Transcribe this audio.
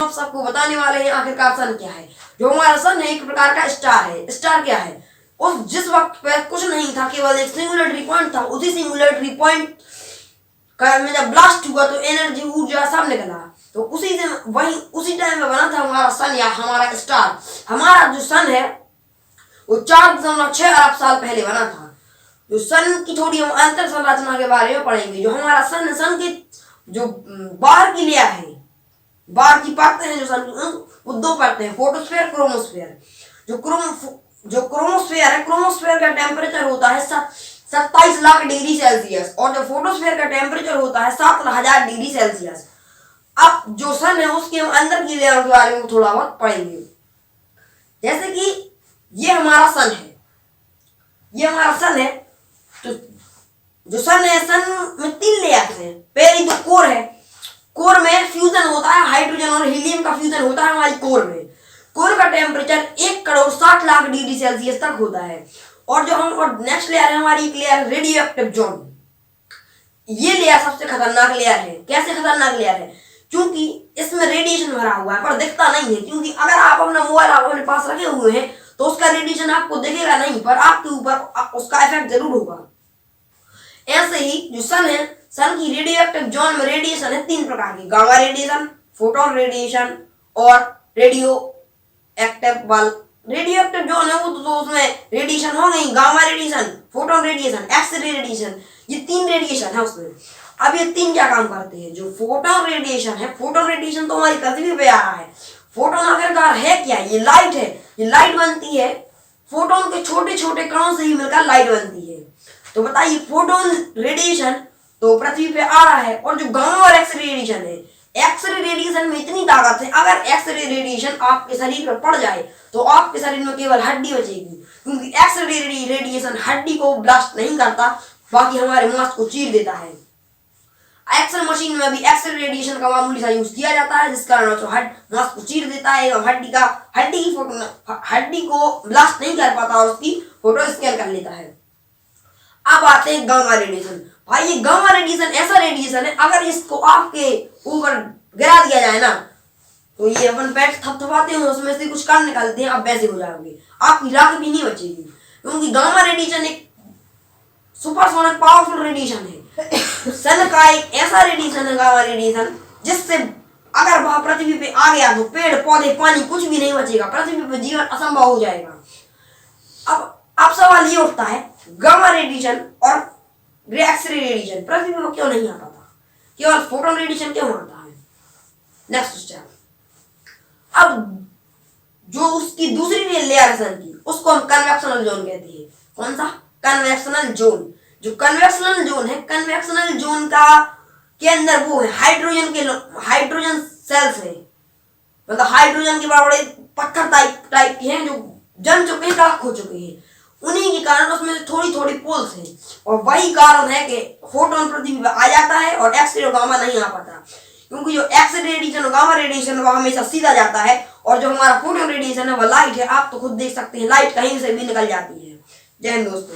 आप सबको बताने वाले हैं आखिरकार सन क्या है। जो हमारा सन है एक प्रकार का स्टार है। स्टार क्या है? उस जिस वक्त पे कुछ नहीं था, केवल एक सिंगुलरिटी पॉइंट था, उसी सिंगुलरिटी पॉइंट में जब ब्लास्ट हुआ तो एनर्जी ऊर्जा सब निकला। तो उसी टाइम में बना था हमारा सन या हमारा स्टार। हमारा जो सन है वो 4.6 अरब साल पहले बना था। जो सन की थोड़ी हम अंतर संरचना के बारे में पढ़ेंगे। जो हमारा सन के जो बाहर की लेयर है, बाहर की परतें हैं जो सन वो दो परतें हैं, फोटोस्फीयर, क्रोमोस्फीयर। जो क्रोमोस्फीयर है, क्रोमोस्फीयर का टेम्परेचर होता है 27 लाख डिग्री सेल्सियस और जो फोटोस्फीयर का टेम्परेचर होता है 7,000 डिग्री सेल्सियस। अब जो सन है उसके हम अंदर की लेयर के बारे में थोड़ा बहुत पढ़ेंगे। जैसे कि ये हमारा सन है, ये हमारा सन है। तो जो सन है, सन में 3 लेयर्स हैं। पहली तो कोर है, कोर में फ्यूजन होता है, हाइड्रोजन और हीलियम का फ्यूजन होता है हमारी कोर में। कोर का टेम्परेचर 1,60,00,000 डिग्री सेल्सियस तक होता है। और नेक्स्ट लेयर है हमारी एक लेयर रेडियो एक्टिव जोन। ये लेयर सबसे खतरनाक लेयर है। कैसे खतरनाक लेयर है? क्योंकि इसमें रेडिएशन भरा हुआ है पर दिखता नहीं है। क्योंकि अगर आप अपना मोबाइल अपने पास रखे हुए हैं तो उसका रेडिएशन आपको दिखेगा नहीं, पर आपके ऊपर उसका इफेक्ट जरूर होगा। ऐसे ही जो सन है, सन की रेडियो एक्टिव जोन में रेडिएशन है 3 प्रकार की, गामा रेडिएशन, फोटोन रेडिएशन और radioactive bulb. Radioactive zone है वो तो उसमें रेडिएशन हो गई, gamma radiation, photon radiation, X-ray radiation, ये 3 रेडिएशन है उसमें। अब ये 3 क्या काम करते हैं? जो फोटोन रेडिएशन है, फोटोन रेडिएशन तो हमारी पृथ्वी पे आ रहा है। फोटोन आखिरकार है क्या? ये लाइट है। ये लाइट बनती है फोटोन के छोटे छोटे कणों से ही मिलकर लाइट बनती है। तो बताइए, फोटोन रेडिएशन तो पृथ्वी पे आ रहा है। और जो गामा और एक्सरे रेडिएशन है, एक्सरे रेडिएशन में इतनी ताकत है, अगर एक्सरे रेडिएशन आपके शरीर पर पड़ जाए तो आपके शरीर में केवल हड्डी बचेगी। क्योंकि एक्सरे रेडिएशन हड्डी को ब्लास्ट नहीं करता, बाकी हमारे मांस को चीर देता है। एक्सरे मशीन में भी एक्सरे रेडिएशन का मामूली सा यूज किया जाता है, जिस कारण मांस को चीर देता है एवं हड्डी को ब्लास्ट नहीं कर पाता और उसकी फोटो स्कैन कर लेता है। अब आते हैं गामा रेडिएशन। भाई ये गामा रेडिएशन ऐसा रेडिएशन है, अगर इसको आपके ऊपर गिरा दिया जाए ना तो ये अपन पैर थपथपाते हैं उसमें से कुछ कण निकलते हैं, आप वैसे हो जाओगे, आपकी राख भी नहीं बचेगी। क्योंकि गामा रेडिएशन एक सुपरसोनिक पावरफुल रेडिएशन है। सन का एक ऐसा रेडिएशन है गामा रेडिएशन, जिससे अगर वह पृथ्वी पे आ गया तो पेड़ पौधे पानी कुछ भी नहीं बचेगा, पृथ्वी पे जीवन असंभव हो जाएगा। अब सवाल ये उठता है, गामा रेडिएशन और एक्सरे रेडिएशन पृथ्वी में क्यों नहीं आ पाता, केवल फोटोन रेडिएशन क्यों आता है? Next step. अब जो उसकी दूसरी लेयर है सन की, उसको हम कन्वेक्शनल जोन कहते हैं। कौन सा? Convectional zone. जो कन्वेक्शनल जोन है, कन्वेक्शनल जोन के अंदर वो है हाइड्रोजन सेल्स है। मतलब हाइड्रोजन के बड़े बड़े पत्थर टाइप के हैं जो जम चुके हैं, कड़क हो चुके हैं। उन्हीं के कारण उसमें थोड़ी थोड़ी पोल्स हैं और वही कारण है कि फोटोन पृथ्वी पर आ जाता है और एक्सरे और गामा नहीं आ पाता। क्योंकि जो एक्सरे रेडिएशन और गामा रेडिएशन वह हमेशा सीधा जाता है और जो हमारा फोटोन रेडिएशन है वह लाइट है। आप तो खुद देख सकते हैं, लाइट कहीं से भी निकल जाती है। जय हिंद दोस्तों।